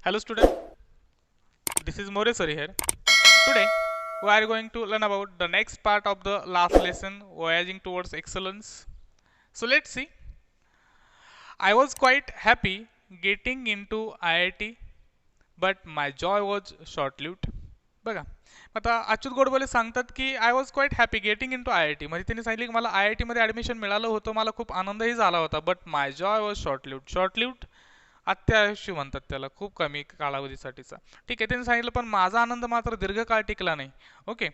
Hello student, this is Moresari here. Today we are going to learn about the next part of the last lesson, voyaging towards excellence. So let's see. I was quite happy getting into IIT, but my joy was short-lived. बघा आता अच्युत गोडबोले सांगतात की I was quite happy getting into I I T म्हणजे त्यांनी सांगितलं की मला I I टीमध्ये ॲडमिशन मिळालं होतं मला खूप आनंदही झाला होता but my joy was short lived अत्यायुष्य म्हणतात त्याला खूप कमी कालावधीसाठीचा ठीक आहे त्यांनी सांगितलं पण माझा आनंद मात्र दीर्घकाळ टिकला नाही okay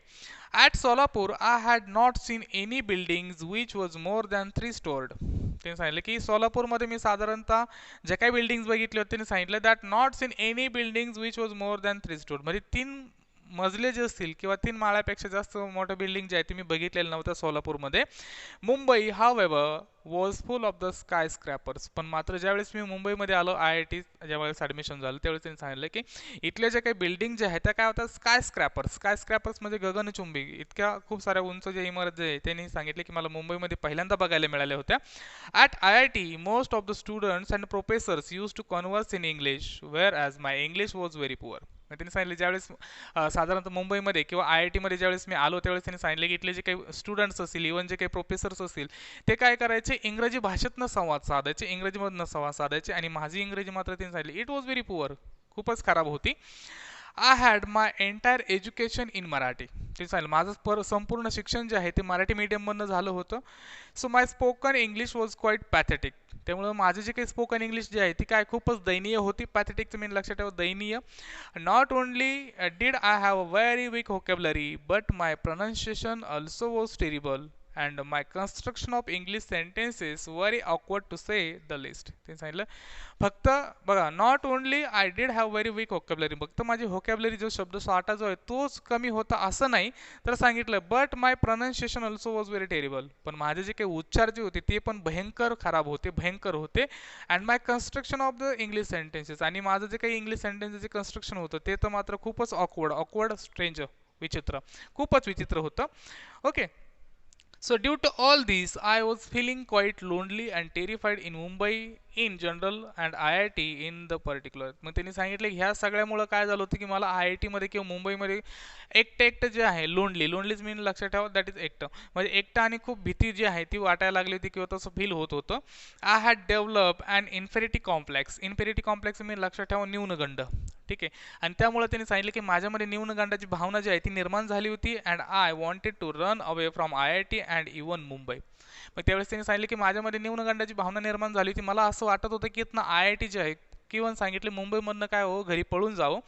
at Solapur I had not seen any buildings which was more than 3 stored त्यांनी सांगितलं की सोलापूरमध्ये मी साधारणतः जे काही बिल्डिंग्स बघितले होते त्यांनी सांगितलं that not seen any buildings which was more than 3 stored म्हणजे 3 मजले जे असतील किंवा 3 माळ्यापेक्षा जास्त मोठं बिल्डिंग जे आहे ते मी बघितलेलं नव्हतं सोलापूरमध्ये Mumbai however was full of the skyscrapers पण मात्र ज्यावेळेस मी मुंबईमध्ये आलो आय आय टी ज्यावेळेस ॲडमिशन झालं त्यावेळेस त्यांनी सांगितलं की इथल्या ज्या काही बिल्डिंग ज्या आहेत त्या काय होतात स्काय स्क्रॅपर्स म्हणजे गगनचुंबी इतक्या खूप साऱ्या उंच ज्या इमारत जे आहे त्यांनी सांगितले की मला मुंबईमध्ये पहिल्यांदा बघायला मिळाल्या होत्या at I I T most of the students and professors use to converse in English whereas my English was very poor त्यांनी सांगितले ज्यावेळेस साधारणतः मुंबईमध्ये किंवा आय आय टीमध्ये ज्यावेळेस मी आलो त्यावेळेस त्यांनी सांगितले की इथले जे काही स्टुडंट्स असतील इव्हन जे काही प्रोफेसर्स असतील ते काय करायचे इंग्रजी भाषेतनं संवाद साधायचे इंग्रजीमधनं संवाद साधायचे आणि माझी इंग्रजी मात्र त्यांनी सांगितले इट वॉज व्हेरी पुअर खूपच खराब होती I had my entire education in Marathi ते सांगितलं माझं संपूर्ण शिक्षण जे आहे ते मराठी मीडियममधनं झालं होतं so my spoken English was quite pathetic त्यामुळं माझे जे काही स्पोकन इंग्लिश जे आहे ती काय खूपच दयनीय होती पॅथेटिकचं मी लक्षात ठेवा दयनीय not only did I have a very weak vocabulary but my pronunciation also was terrible and my construction of English sentences very awkward to say the least ते सांगितलं फक्त बघा not only I did have very weak vocabulary फक्त माझी vocabulary जो शब्द साठा जो आहे तोच कमी होता असं नाही तर सांगितलं but my pronunciation also was very terrible पण माझे जे काही उच्चार जे होते ते पण भयंकर खराब होते भयंकर होते and my construction of the English sentences आणि माझं जे काही इंग्लिश सेंटेन्सेसचे कन्स्ट्रक्शन होतं ते तर मात्र खूपच ऑकवर्ड स्ट्रेंज विचित्र खूपच विचित्र होतं okay So due to all these, I was feeling quite lonely and terrified in Mumbai in general and IIT in the particular. मग त्यांनी सांगितलं की ह्या सगळ्यामुळं काय झालं होतं की मला आय आय टीमध्ये किंवा मुंबईमध्ये एकटं जे आहे लोनलीज मीन लक्षात ठेवा दॅट इज एकटं म्हणजे एकटं आणि खूप भीती जी आहे ती वाटायला लागली होती किंवा तसं फील होत होतं I had develop and inferiority complex मी लक्षात ठेवा न्यूनगंड ठीक आहे आणि त्यामुळे त्यांनी सांगितलं की माझ्यामध्ये न्यूनगंडाची भावना जी आहे ती निर्माण झाली होती and I wanted to run away from I I T and even Mumbai मग त्यावेळेस त्यांनी सांगितलं की माझ्यामध्ये न्यूनगंडाची भावना निर्माण झाली होती मला असं वाटत होतं की इथनं आय आय टी जे आहे किंवा सांगितले मुंबईमधनं काय हो घरी पळून जावं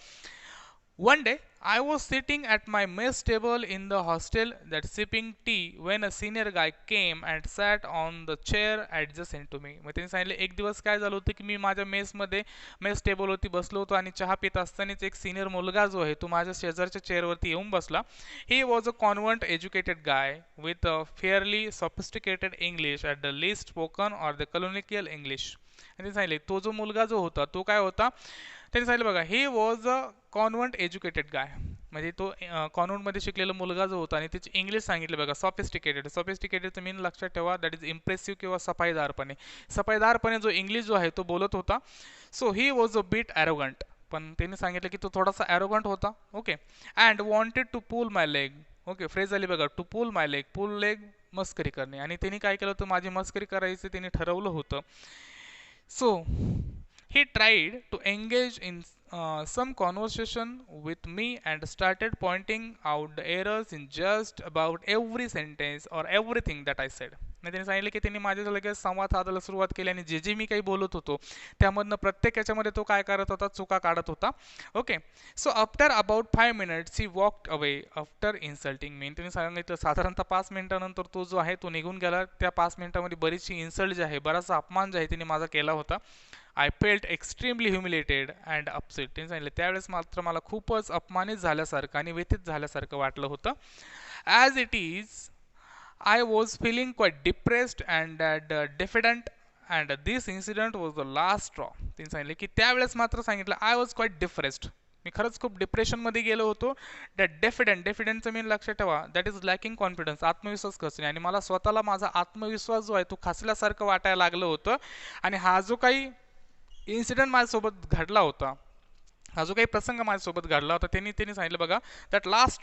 One day, I was sitting at my mess table in the hostel that sipping tea when a senior guy came and sat on the chair adjacent to me. मग त्यांनी सांगितलं एक दिवस काय झालं होतं की मी माझ्या मेस टेबलवरती बसलो होतो आणि चहा पित असतानाच एक सिनियर मुलगा जो आहे तो माझ्या शेजारच्या चेअरवरती येऊन बसला ही was a convent educated guy with a fairly sophisticated English at the list spoken or the कॉलोनिकल English आणि सांगितले तो जो मुलगा जो होता तो काय होता त्यांनी सांगितलं बघा he was a convent educated guy म्हणजे तो कॉन्व्हेंटमध्ये शिकलेला मुलगा जो होता आणि त्याची इंग्लिश सांगितलं बघा सॉफिस्टिकेटेडचं मीन लक्षात ठेवा दॅट इज इम्प्रेसिव्ह किंवा सफाईदारपणे जो इंग्लिश जो आहे तो बोलत होता so he was a bit arrogant पण त्यांनी सांगितलं की तो थोडासा ॲरोगंट होता okay and wanted to pull my leg okay phrase आली बघा to pull my leg pull leg मस्करी करणे आणि त्यांनी काय केलं होतं माझी मस्करी करायचं त्यांनी ठरवलं होतं so he tried to engage in some conversation with me and started pointing out the errors in just about every sentence or everything that I said. आणि त्यांनी सांगितलं की त्यांनी माझ्या लगेच संवाद साधायला सुरुवात केली आणि जे मी काही बोलत होतो त्यामधनं प्रत्येक याच्यामध्ये तो काय करत होता चुका काढत होता okay so after about 5 minutes he walked away after insulting me त्यांनी सांगितलं साधारणतः 5 मिनिटानंतर तो जो आहे तो निघून गेला त्या 5 मिनिटामध्ये बरीचशी इन्सल्ट जी आहे बराचसा अपमान जे आहे त्यांनी माझा केला होता I felt extremely humiliated and upset त्यांनी सांगितलं त्यावेळेस मात्र मला खूपच अपमानित झाल्यासारखं आणि व्यथित झाल्यासारखं वाटलं होतं as it is I was feeling quite depressed and diffident and this incident was the last straw त्यांनी सांगितलं की त्यावेळेस मात्र सांगितलं आय वॉज क्वाईट डिप्रेस्ड मी खरंच खूप डिप्रेशनमध्ये गेलो होतो दॅट डेफिडंटचं मी लक्षात ठेवा दॅट इज लॅकिंग कॉन्फिडन्स आत्मविश्वास खचणे आणि मला स्वतःला माझा आत्मविश्वास जो आहे तो खचल्यासारखं वाटायला लागलं होतं आणि हा जो काही इन्सिडेंट माझ्यासोबत घडला होता हा जो काही प्रसंग माझ्यासोबत घडला होता त्यांनी सांगितलं बघा दॅट लास्ट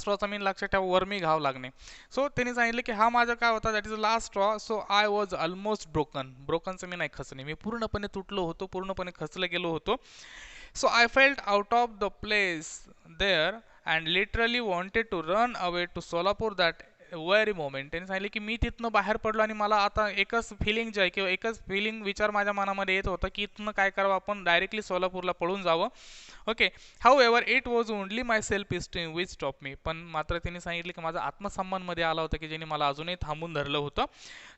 स्ट्रॉचा मीन लक्षात ठेवा वर्मी घाव लागणे. सो त्यांनी सांगितलं की हा माझा काय होता that is a last straw. So I was almost ब्रोकनचं मी नाही खचणे, मी पूर्णपणे तुटलो होतो, पूर्णपणे खचलं गेलो होतो. So I felt out of the place there and literally wanted to run away to Solapur that very moment. त्यांनी सांगितलं की मी तिथनं बाहेर पडलो आणि मला आता एकच फिलिंग जे आहे किंवा एकच फिलिंग विचार माझ्या मनामध्ये येत होता की इथनं काय करावं, आपण डायरेक्टली सोलापूरला पळून जावं. Okay, how ever it was only my self esteem which stop me. पण मात्र त्यांनी सांगितलं की माझा आत्मसन्मानमध्ये आला होता की ज्याने मला अजूनही थांबून धरलं होतं.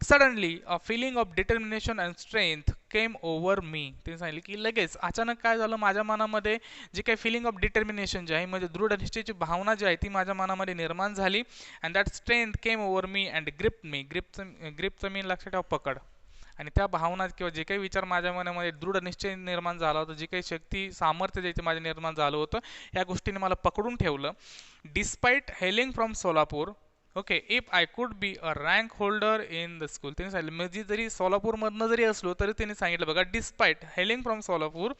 Suddenly a feeling of determination and strength came over me. त्यांनी सांगितलं की लगेच अचानक काय झालं, माझ्या मनामध्ये जी काही फिलिंग ऑफ डिटर्मिनेशन जे आहे म्हणजे दृढ निश्चयाची भावना जी आहे ती माझ्या मनामध्ये निर्माण झाली. And that strength came over me and gripped me. ग्रिपचं मी लक्षात ठेवा पकड. आणि त्या भावना किंवा जे काही विचार माझ्या मनामध्ये दृढ निश्चय निर्माण झाला होता, जी काही शक्ती सामर्थ्य जे माझे निर्माण झालं होतं, या गोष्टीने मला पकडून ठेवलं. Despite hailing from Solapur, okay, if I could be a rank holder in the school. त्यांनी सांगितलं म्हणजे जरी सोलापूरमधनं जरी असलो तरी त्यांनी सांगितलं बघा despite hailing from Solapur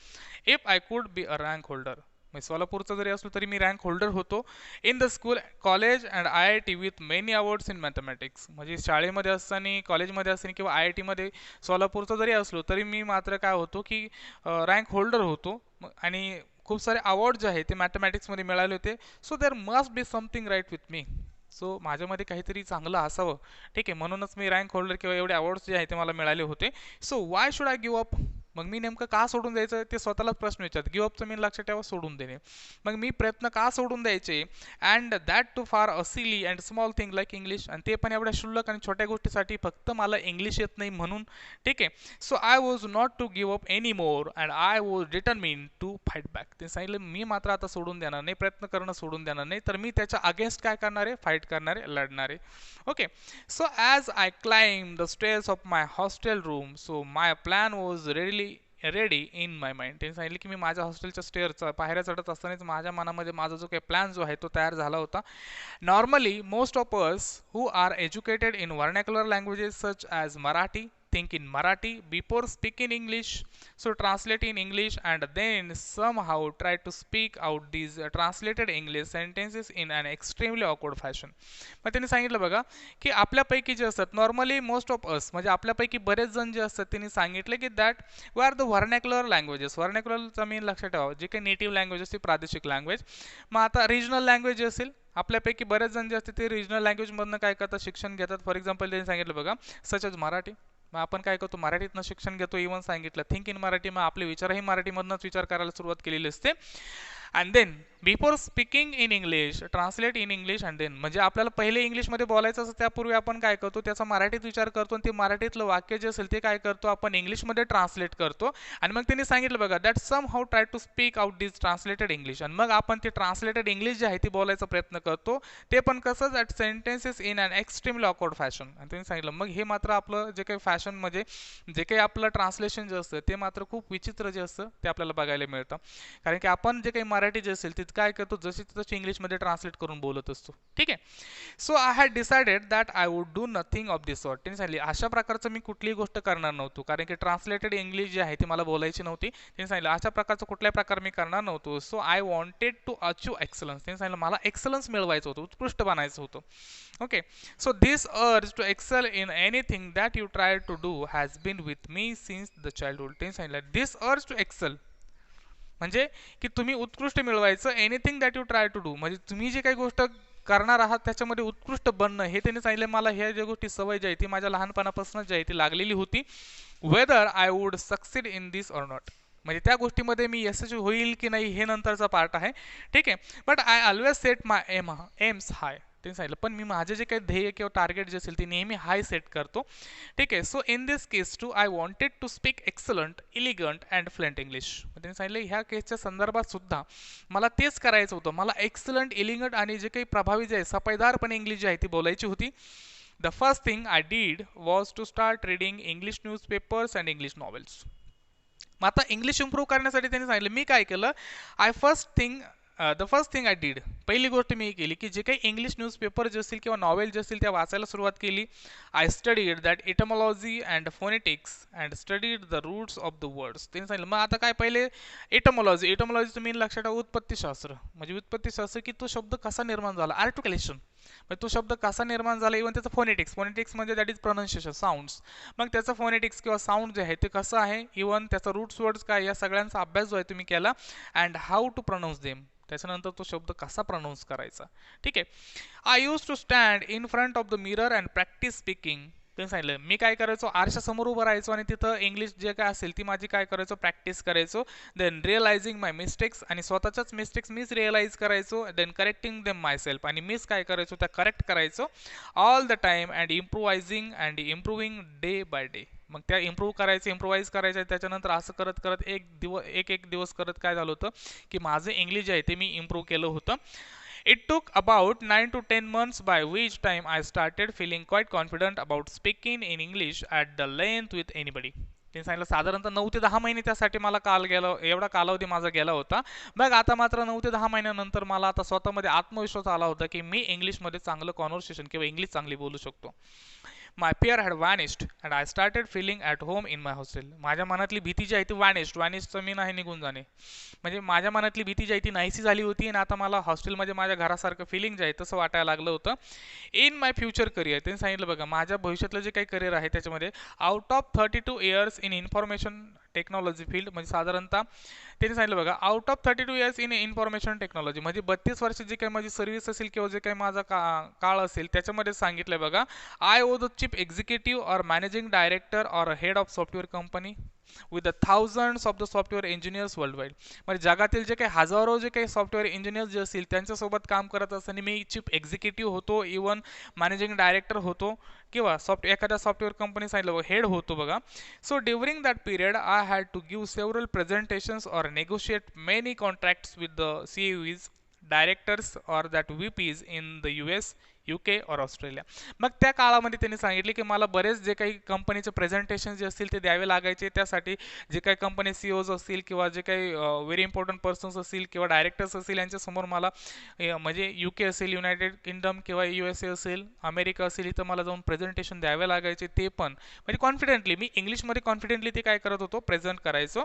if I could be a rank holder. म्हणजे सोलापूरचा जरी असलो तरी मी रँक होल्डर होतो in the school college and I I T with many awards in mathematics. म्हणजे शाळेमध्ये असताना कॉलेजमध्ये असताना किंवा आय आय टीमध्ये सोलापूरचा जरी असलो तरी मी मात्र काय होतो की रँक होल्डर होतो आणि खूप सारे अवॉर्ड जे आहेत ते मॅथमॅटिक्समध्ये मिळाले होते. So there must be something right with me. So माझ्यामध्ये काहीतरी चांगलं असावं, ठीक आहे, म्हणूनच मी रँक होल्डर किंवा एवढे अवॉर्ड्स जे आहेत ते मला मिळाले होते. So why should I give up. मग मी नेमकं का सोडून द्यायचं ते स्वतःलाच प्रश्न विचारत. गिव्ह अपचं मी लक्षात ठेवा सोडून देणे. मग मी प्रयत्न का सोडून द्यायचे and that too for a silly and small thing like English. आणि ते पण एवढ्या क्षुल्लक आणि छोट्या गोष्टीसाठी फक्त मला इंग्लिश येत नाही म्हणून, ठीक आहे. So I was not to give up any more and I was determined to fight back. ते सांगितलं मी मात्र आता सोडून देणार नाही, प्रयत्न करणं सोडून देणार नाही, तर मी त्याच्या अगेन्स्ट काय करणार आहे, फाईट करणार आहे, लढणार आहे. Okay, so as I climb the stairs of my hostel room so my plan was ready in my mind. त्यांनी सांगितलं की मी माझ्या हॉस्टेलच्या स्टेअरचा पायऱ्या चढत असतानाच माझ्या मनामध्ये माझा जो काही प्लॅन जो आहे तो तयार झाला होता. Normally most of us who are educated in vernacular languages such as Marathi think in Marathi before speaking English, so translate in English and then somehow try to speak out these translated English sentences in an extremely awkward fashion. मग त्यांनी सांगितलं बघा की आपल्यापैकी जे असतात normally most of us म्हणजे आपल्यापैकी बरेच जण जे असतात त्यांनी सांगितलं की that we are the vernacular languages. व्हर्नॅक्युलरचा मीन लक्षात ठेवा जे काही नेटिव्ह लँग्वेज असते प्रादेशिक लँग्वेज. मग आता रिजनल लँग्वेज जे असेल आपल्यापैकी बरेच जण जे असते ते रिजनल लँग्वेजमधनं काय करतात शिक्षण घेतात. फॉर एक्झाम्पल त्यांनी सांगितलं बघा सच एज मराठी. मग आपण काय करतो मराठीतनं शिक्षण घेतो. इव्हन सांगितलं थिंक इन मराठी, मग आपले विचारही मराठीमधनंच विचार करायला सुरुवात केलेली असते. And then before speaking in English translate in English and then म्हणजे आपल्याला पहिले इंग्लिशमध्ये बोलायचं असं त्यापूर्वी आपण काय करतो त्याचा मराठीत विचार करतो आणि ते मराठीतलं वाक्य जे असेल ते काय करतो आपण इंग्लिशमध्ये ट्रान्सलेट करतो. आणि मग त्यांनी सांगितलं बघा that somehow try to speak out this translated English. आणि मग आपण ते ट्रान्सलेटेड इंग्लिश जे आहे ती बोलायचा प्रयत्न करतो ते पण कसं that sentences in an extremely awkward fashion. आणि त्यांनी सांगितलं मग हे मात्र आपलं जे काही फॅशन म्हणजे जे काही आपलं ट्रान्सलेशन जे असतं ते मात्र खूप विचित्र जे असतं ते आपल्याला बघायला मिळतं. कारण की आपण जे काही मराठी जे असेल तिथे काय करतो जशी तशी इंग्लिशमध्ये ट्रान्सलेट करून बोलत असतो, ठीक आहे. So I had decided that I would do nothing of this sort. त्यांनी सांगितले अशा प्रकारचं मी कुठलीही गोष्ट करणार नव्हतो कारण की ट्रान्सलेटेड इंग्लिश जी आहे ती मला बोलायची नव्हती. त्यांनी सांगितलं अशा प्रकारचं कुठल्याही प्रकार मी करणार नव्हतो. So I wanted to achieve excellence. त्यांनी सांगितलं मला एक्सलन्स मिळवायचं होतं, उत्कृष्ट बनायचं होतं. Okay, so this urge to excel in anything that you try to do has been with me since the childhood. त्यांनी सांगितलं दिस अर्ज टू एक्सेल म्हणजे की तुम्ही उत्कृष्ट मिळवायचं anything that you try to do म्हणजे तुम्ही जे काही गोष्ट करणार आहात त्याच्यामध्ये उत्कृष्ट बनणं हे त्यांनी सांगितलं. मला ह्या ज्या गोष्टी सवय जी आहे ती माझ्या लहानपणापासून जी आहे ती लागलेली होती. Whether I would succeed in this or not म्हणजे त्या गोष्टीमध्ये मी यशस्वी होईल की नाही हे नंतरचा पार्ट आहे, ठीक आहे. But I always set my aims high. त्यांनी सांगितलं पण मी माझे जे काही ध्येय किंवा टार्गेट जे असेल ते नेहमी हाय सेट करतो, ठीक आहे. So in this case too I wanted to speak excellent elegant and fluent English. त्यांनी सांगितलं ह्या केसच्या संदर्भात सुद्धा मला तेच करायचं होतं. मला एक्सलंट इलिगंट आणि जे काही प्रभावी जे आहे सफाईदारपणे इंग्लिश जी आहे ती बोलायची होती. The first thing I did was to start reading English newspapers and English novels. मग आता इंग्लिश इम्प्रूव्ह करण्यासाठी त्यांनी सांगितलं मी काय केलं I first thing the first thing I did, पहिली गोष्ट मी केली की जे काही इंग्लिश न्यूजपेपर जे असतील किंवा नॉवेल जे असतील त्या वाचायला सुरुवात केली. I studied that etymology and phonetics and studied the roots of the words. त्यांनी सांगितलं मग आता काय पहिले इटमॉलॉजी तुम्ही लक्षात ठेवा उत्पत्तीशास्त्र, म्हणजे उत्पत्तीशास्त्र की तो शब्द कसा निर्माण झाला. आर्टिक्युलेशन म्हणजे तो शब्द कसा निर्माण झाला. इव्हन त्याचं फोनेटिक्स म्हणजे दॅट इज प्रोनाऊन्सिएशन साऊंड्स. मग त्याचं फोनेटिक्स किंवा साऊंड जे आहे ते कसं आहे, इव्हन त्याचा रूट्स वर्ड्स काय, या सगळ्यांचा अभ्यास जो आहे तुम्ही केला. And how to pronounce them, त्याच्यानंतर तो शब्द कसा प्रोनाऊन्स करायचा. ठीक आहे. I use to stand in front of the mirror and practise speaking. त्यांनी सांगितलं मी काय करायचो, आरशासमोर उभं राहायचो आणि तिथं इंग्लिश जे काय असेल ती माझी काय करायचो, प्रॅक्टिस करायचो. देन रिअलायझिंग माय मिस्टेक्स, आणि स्वतःच्याच मिस्टेक्स मीच रिअलाइज करायचो. देन करेक्टिंग देम माय सेल्फ, आणि मीच काय करायचो त्या करेक्ट करायचो all the time. And improving day by day. मग त्या इम्प्रूव्हाइज करायचं. त्याच्यानंतर असं करत करत एक दिवस करत काय झालं होतं की माझं इंग्लिश जे आहे ते मी इम्प्रूव्ह केलं होतं. It took about 9 to 10 months, by which time I started feeling quite confident about speaking in English at the length with anybody. त्यांनी सांगितलं साधारणतः 9 ते 10 महिने त्यासाठी मला एवढा कालावधी माझा गेला होता. मग आता मात्र 9 ते 10 महिन्यानंतर मला आता स्वतःमध्ये आत्मविश्वास आला होता की मी इंग्लिशमध्ये चांगलं कॉन्व्हर्सेशन किंवा इंग्लिश चांगली बोलू शकतो. My fear had vanished and I started feeling at home in my hostel. माझ्या मनातली भीती जी आहे ती वॅनिश्डचं मीन आहे निघून जाणे. म्हणजे माझ्या मनातली भीती जी आहे ती नाहीशी झाली होती आणि आता मला हॉस्टेलमध्ये माझ्या घरासारखं फिलिंग जे आहे तसं वाटायला लागलं होतं. इन माय फ्युचर करिअर, त्यांनी सांगितलं बघा माझ्या भविष्यातलं जे काही करिअर आहे त्याच्यामध्ये out of 32 years in information technology field, म्हणजे साधारणतः त्यांनी सांगितलं बघा out of 32 years in information technology, म्हणजे 32 वर्ष जी काही माझी सर्व्हिस असेल किंवा जे काही माझा काळ असेल त्याच्यामध्ये सांगितलं बघा I owe the chief executive or managing director or head of software company with the thousands of the software engineers worldwide. म्हणजे जगातील जे काही हजारो जे काही सॉफ्टवेअर इंजिनियर्स जे असतील त्यांच्यासोबत काम करत असताना मी चीफ एक्झिक्युटिव्ह होतो, इव्हन मॅनेजिंग डायरेक्टर होतो किंवा एखाद्या सॉफ्टवेअर कंपनी सांगितलं हेड होतो बघा. So during that period I had to give several presentations or negotiate many contracts with the CEOs, directors or that VPs in the US, UK और Australia. मग त्या काळामध्ये त्यांनी सांगितले की मला बरेच जे काही कंपनीचे प्रेझेंटेशन जे असतील ते द्यावे लागायचे. त्यासाठी जे काही कंपनी CEOs असतील किंवा जे काही व्हेरी इम्पॉर्टंट पर्सन्स असतील किंवा डायरेक्टर्स असतील यांच्यासमोर मला म्हणजे UK असेल, युनायटेड किंगडम किंवा USA असेल, अमेरिका असेल, इथं मला जाऊन प्रेझेंटेशन द्यावे लागायचे. ते पण म्हणजे कॉन्फिडेंटली मी इंग्लिशमध्ये कॉन्फिडेंटली ते काय करत होतो, प्रेझेंट करायचो.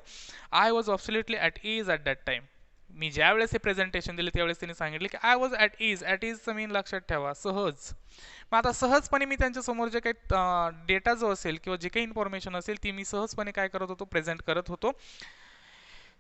I was absolutely at ease at that time. मी ज्यावेळेस हे प्रेझेंटेशन दिले त्यावेळेस त्यांनी सांगितले की आय वॉज ॲट इजचं मीन लक्षात ठेवा सहज. मग आता सहजपणे मी त्यांच्यासमोर जे काही डेटा जो असेल किंवा जे काही इन्फॉर्मेशन असेल ती मी सहजपणे काय करत होतो, प्रेझेंट करत होतो.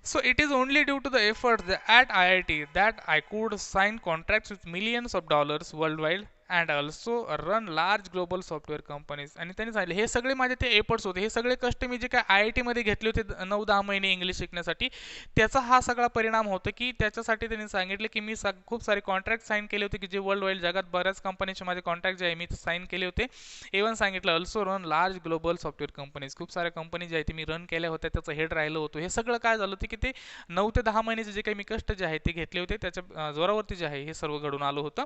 So it is only due to the efforts at IIT that I could sign contracts with millions of dollars worldwide and also run large global software companies. आणि त्यांनी सांगितले हे सगळे माझे ते एफर्ट्स होते, हे सगळे कष्ट मी जे काय IIT मध्ये घेतले होते 9-10 महिने इंग्लिश शिकण्यासाठी, त्याचा हा सगळा परिणाम होतो की त्याच्यासाठी त्यांनी सांगितले की मी खूप सारे कॉन्ट्रॅक्ट साईन केले होते की जे वर्ल्ड वाईड जगात बऱ्याच कंपनीचे माझे कॉन्ट्रॅक्ट जे आहे मी साईन केले होते. इव्हन सांगितलं also run large global software companies, खूप साऱ्या कंपनी जे आहे ते मी रन केल्या होत्या, त्याचं हेड राहिलं होतं. हे सगळं काय झालं होतं की ते 9 ते 10 महिन्याचे जे काही मी कष्ट जे आहे ते घेतले होते त्याच्या जोरावरती जे आहे हे सर्व घडून आलं होतं.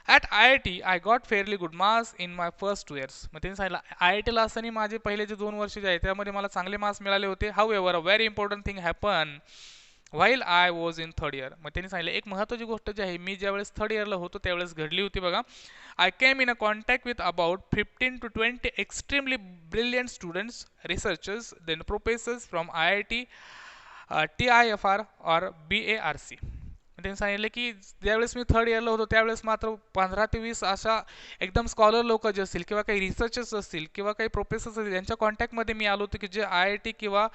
At IIT I got fairly good marks in my first 2 years. मग त्यांनी सांगितलं IITला असताना माझे पहिले जे 2 वर्ष जे आहे त्यामध्ये मला चांगले मार्क्स मिळाले होते. How ever a very important thing happen while I was in 3rd year. मग त्यांनी सांगितलं एक महत्त्वाची गोष्ट जी आहे मी ज्यावेळेस 3rd इयरला होतो त्यावेळेस घडली होती बघा. I came in a contact with about 15 to 20 extremely brilliant students, researchers, then professors from IIT, TIFR और BARC. त्यांनी सांगितलं की ज्यावेळेस मी 3rd इयरला होतो त्यावेळेस मात्र 15 ते 20 अशा एकदम स्कॉलर लोक जे असतील किंवा काही रिसर्चर्स असतील किंवा काही प्रोफेसर्स असतील यांच्या कॉन्टॅक्टमध्ये मी आलो होतो की जे IIT किंवा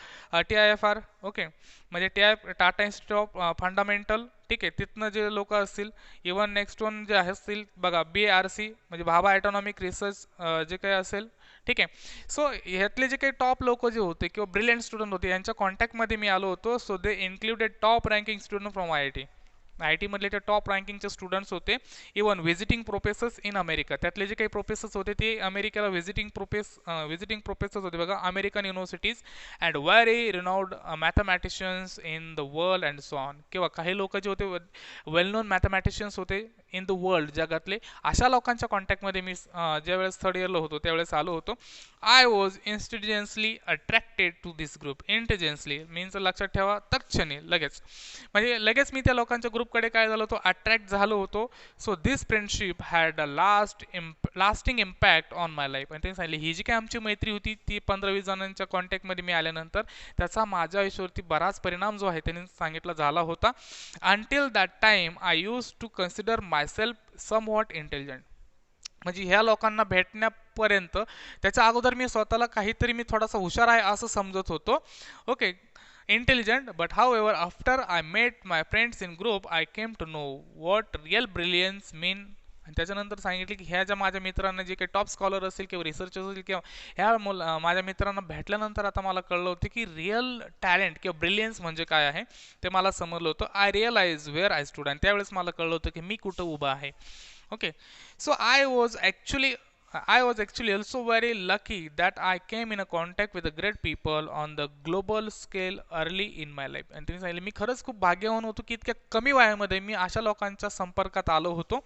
TIFR ओके म्हणजे टाटा इन्स्टिट्यूट ऑफ फंडामेंटल, ठीक आहे, तिथनं जे लोक असतील. इव्हन नेक्स्ट वन जे असतील बघा BARC म्हणजे भाभा ॲटॉनॉमिक रिसर्च जे काही असेल, ठीक आहे. सो ह्यातले जे काही टॉप लोक जे होते किंवा ब्रिलियंट स्टुडंट होते यांच्या कॉन्टॅक्टमध्ये मी आलो होतो. So they included top ranking student from IIT. IIT मधले ते टॉप रँकिंगचे स्टुडंट्स होते. Even visiting professors in America, त्यातले जे काही प्रोफेसर्स होते ते अमेरिकेला व्हिजिटिंग प्रोफेसर्स होते बघा, American universities and very renowned mathematicians in the world and so on. किंवा काही लोक जे होते वेल नोन मॅथमॅटिशियन्स होते इन द वर्ल्ड जगातले, अशा लोकांच्या कॉन्टॅक्टमध्ये मी ज्यावेळेस 3rd इयरला होतो त्यावेळेस आलो होतो. I was instinctively attracted to this group. Intentionally means लक्षात ठेवा तत्क्षणी लगेच, म्हणजे लगेच मी त्या लोकांच्या ग्रुपकडे काय झालो होतो, अट्रॅक्ट झालो होतो. So this friendship had a lasting impact on my life. आणि त्यांनी सांगितले ही जी काही आमची मैत्री होती ती 15-20 जणांच्या कॉन्टॅक्टमध्ये मी आल्यानंतर त्याचा माझ्या आयुष्यावरती बराच परिणाम जो आहे त्यांनी सांगितला झाला होता. Until that time I use to consider myself somewhat intelligent. म्हणजे ह्या लोकांना भेटण्यापर्यंत त्याच्या अगोदर मी स्वतःला काहीतरी मी थोडासा हुशार आहे असं समजत होतो. Okay, intelligent. But however after I met my friends in group I came to know what real brilliance mean. आणि त्याच्यानंतर सांगितले की ह्या ज्या माझ्या मित्रांना जे काही टॉप स्कॉलर असेल किंवा रिसर्चर असेल किंवा ह्या माझ्या मित्रांना भेटल्यानंतर आता मला कळलं होतं की रिअल टॅलेंट किंवा ब्रिलियन्स म्हणजे काय आहे ते मला समजलं होतं. I realise where I stood. आणि त्यावेळेस मला कळलं होतं की मी कुठं उभा आहे. Okay, so I was actually also very lucky that I came in a contact with the great people on the global scale early in my life. आणि त्यांनी सांगितलं मी खरंच खूप भाग्यवान होतो की इतक्या कमी वयामध्ये मी अशा लोकांच्या संपर्कात आलो होतो.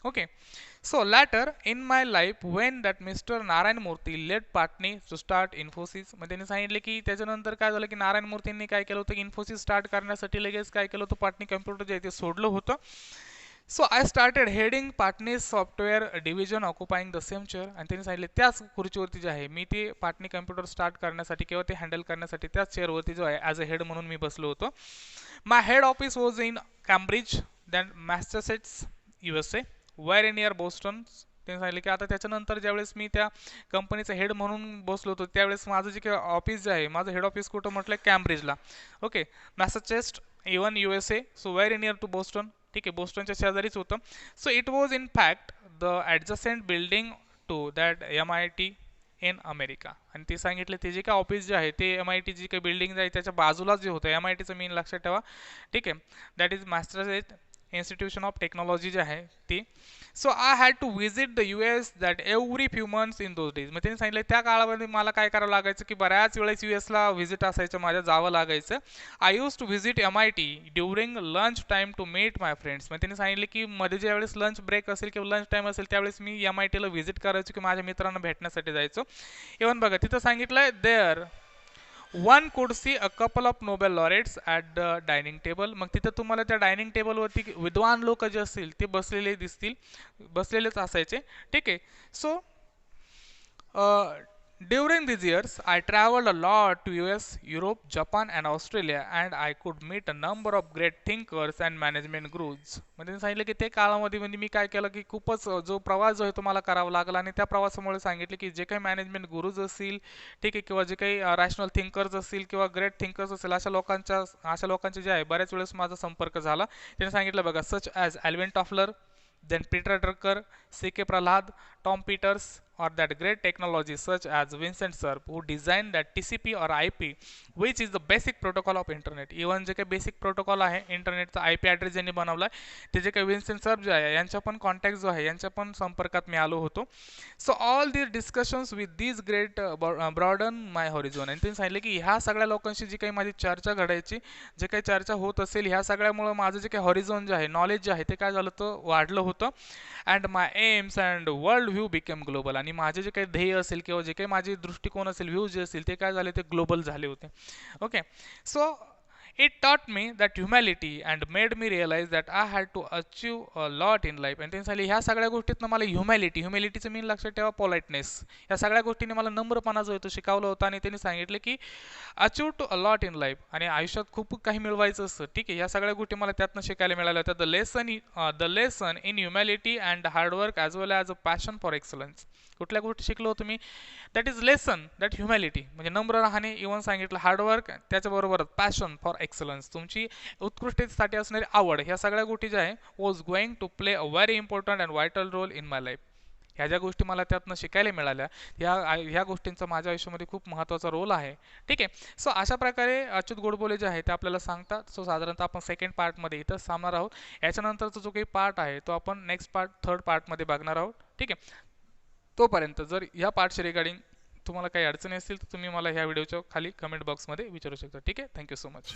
Okay, so later in my life when that Mr. Narayan मूर्ती led Patni to start Infosys. मग त्यांनी सांगितले की त्याच्यानंतर काय झालं की नारायण मूर्तींनी काय केलं होतं की इन्फोसिस स्टार्ट करण्यासाठी लगेच काय केलं होतं, पाटणी कम्प्युटर जे आहे ते सोडलं होतं. So I started heading Patni software division occupying the same chair. आणि त्यांनी सांगितले त्याच खुर्चीवरती जे आहे मी ते पाटणी कम्प्युटर स्टार्ट करण्यासाठी किंवा ते हँडल करण्यासाठी त्याच चेअरवरती जो आहे ॲज अ हेड म्हणून मी बसलो होतो. My head office was in Cambridge then Massachusetts USA where near Boston. त्यांनी सांगितले की आता त्याच्यानंतर ज्यावेळेस मी त्या कंपनीचं हेड म्हणून बसलो होतो त्यावेळेस माझं जे काही ऑफिस जे आहे माझं हेड ऑफिस कुठं म्हटलं कॅम्ब्रिजला. Okay, Massachusetts even USA. So very near to Boston. ठीक आहे, बोस्टनच्या शेजारीच होतं. So it was in fact the adjacent building to that MIT in America. आणि ते सांगितले ते जे काय ऑफिस जे आहे ते MIT जी काही बिल्डिंग आहे त्याच्या बाजूलाच जे होतं MITचं मीन लक्षात ठेवा. ठीक आहे, that is Massachusetts institution of technology जे आहे ती. So I had to visit the US that every few months in those days. मग त्यांनी सांगितलं त्या काळामध्ये मला काय करावं लागायचं की बऱ्याच वेळेस USला व्हिजिट असायचं माझ्या जावं लागायचं. I use to visit MIT during lunch time to meet my friends. मग त्यांनी सांगितले की मध्ये ज्यावेळेस लंच ब्रेक असेल किंवा लंच टाईम असेल त्यावेळेस मी MITला व्हिजिट करायचो की माझ्या मित्रांना भेटण्यासाठी जायचो. इव्हन बघा तिथं सांगितलंय there one could see a couple of Nobel laureates at the dining table. मग तिथं तुम्हाला त्या डायनिंग टेबलवरती विद्वान लोक जे असतील ते बसलेले दिसतील, बसलेलेच असायचे. ठीक आहे. So during these years, I traveled a lot to US, Europe, Japan and Australia and I could meet a number of great thinkers and management gurus. म्हणजे सांगितलं की ते काळामध्ये म्हणजे मी काय केलं की खूपच जो प्रवास जो आहे तो मला करावा लागला आणि त्या प्रवासामुळे सांगितले की जे काही मॅनेजमेंट गुरुज असतील, ठीक आहे, किंवा जे काही रॅशनल थिंकर्स असतील किंवा ग्रेट थिंकर्स असतील अशा लोकांचे जे आहे बऱ्याच वेळेस माझा संपर्क झाला. त्यांनी सांगितलं बघा such as Alvin Toffler, then Peter Drucker, C.K. Prahlad, Tom Peters, or that great technology such as Vincent Cerf who designed that TCP or IP which is the basic protocol of internet. Even जे काही basic protocol आहे इंटरनेटचा IP address ज्यांनी बनवला आहे ते जे काही विन्सेंट सर्फ जे आहे यांच्या पण कॉन्टॅक्ट जो आहे यांच्या पण संपर्कात मी आलो होतो. So all these discussions with these great broaden my horizon. आणि त्यांनी सांगितलं की ह्या सगळ्या लोकांशी जी काही माझी चर्चा घडायची, जे काही चर्चा होत असेल ह्या सगळ्यामुळं माझं जे काही हॉरिझॉन जे आहे नॉलेज जे आहे ते काय झालं तर वाढलं होतं. And my AIIMS and world view became global. आणि माझे जे काही ध्येय असेल किंवा जे काही माझे दृष्टिकोन असेल व्ह्यू जे असेल ते काय झाले ते ग्लोबल झाले होते. Okay, so it taught me that humility and made me realize that I had to achieve a lot in life. आणि त्यांनी सांगितले ह्या सगळ्या गोष्टीतनं मला ह्युमॅलिटीचं मीन लक्षात ठेवा पोलाइटनेस, या सगळ्या गोष्टींनी मला नम्रपणा जो आहे तो शिकवला होता. आणि त्यांनी सांगितले की achieve to a lot in life. आणि आयुष्यात खूप काही मिळवायचं असतं, ठीक आहे, ह्या सगळ्या गोष्टी मला त्यातनं शिकायला मिळाल्या होत्या. The lesson in humility and hard work as well as a passion for excellence. कुठल्या गोष्टी शिकलो होतो मी, that is lesson that humility म्हणजे नम्र राहणे, इव्हन सांगितलं हार्डवर्क, त्याच्याबरोबरच पॅशन फॉर एक्सलन्स तुमची उत्कृष्टतेसाठी असणारी आवड, ह्या सगळ्या गोष्टी ज्या आहे was going to play a very important and vital role in my life. ह्या ज्या गोष्टी मला त्यातनं शिकायला मिळाल्या ह्या गोष्टींचा माझ्या आयुष्यामध्ये खूप महत्त्वाचा रोल आहे. ठीक आहे, सो अशा प्रकारे अच्युत गोडबोले जे आहे ते आपल्याला सांगतात. सो साधारणतः आपण सेकंड पार्टमध्ये इथंच थांबणार आहोत. याच्यानंतरचा जो काही पार्ट आहे तो आपण नेक्स्ट पार्ट थर्ड पार्टमध्ये बघणार आहोत. ठीक आहे, तोपर्यंत जर ह्या पार्टच्या रिगार्डिंग तुम्हाला काही अडचणी असतील तर तुम्ही मला ह्या व्हिडिओच्या खाली कमेंट बॉक्समध्ये विचारू शकता. ठीक आहे, थँक्यू सो मच.